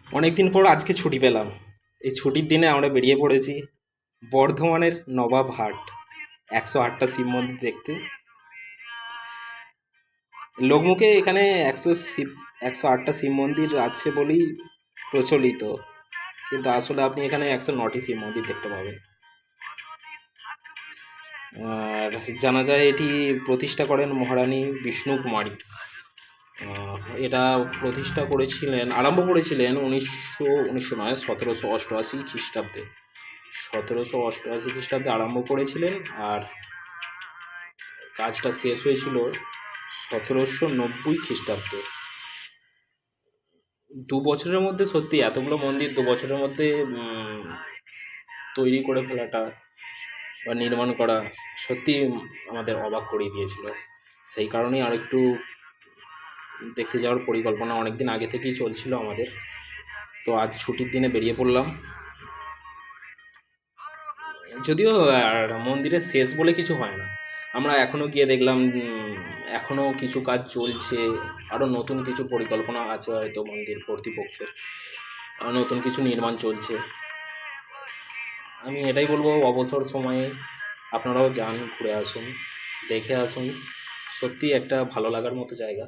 অনেক দিন পর আজকে ছুটি পেলাম। এই ছুটির দিনে আমরা বেরিয়ে পড়েছি বর্ধমানের নবাব হাট, 108টা শিব মন্দির দেখতে। লোকমুখে এখানে 108টা শিব মন্দির আছে বলেই প্রচলিত, কিন্তু আসলে আপনি এখানে 109টি শিব মন্দির দেখতে পাবেন। আর জানা যায় এটি প্রতিষ্ঠা করেন মহারানী বিষ্ণু কুমারী। এটা প্রতিষ্ঠা করেছিলেন, আরম্ভ করেছিলেন উনিশশো নয়, 1788 খ্রিস্টাব্দে। 1788 খ্রিস্টাব্দে আরম্ভ করেছিলেন, আর কাজটা শেষ হয়েছিল 1790 খ্রিস্টাব্দে। 2 বছরের মধ্যে সত্যি এতগুলো মন্দির 2 বছরের মধ্যে তৈরি করে ফেলাটা বা নির্মাণ করা সত্যি আমাদের অবাক করিয়ে দিয়েছিল। সেই কারণেই আর একটু দেখতে যাওয়ার পরিকল্পনা অনেক দিন আগে থেকেই চলছিল আমাদের। তো আজ ছুটির দিনে বেরিয়ে পড়লাম। যদিও আর মন্দিরের শেষ বলে কিছু হয় না, আমরা এখনও গিয়ে দেখলাম এখনও কিছু কাজ চলছে। আরও নতুন কিছু পরিকল্পনা আছে হয়তো মন্দির কর্তৃপক্ষের, নতুন কিছু নির্মাণ চলছে। আমি এটাই বলবো, অবসর সময়ে আপনারাও যান, ঘুরে আসুন, দেখে আসুন। সত্যি একটা ভালো লাগার মতো জায়গা।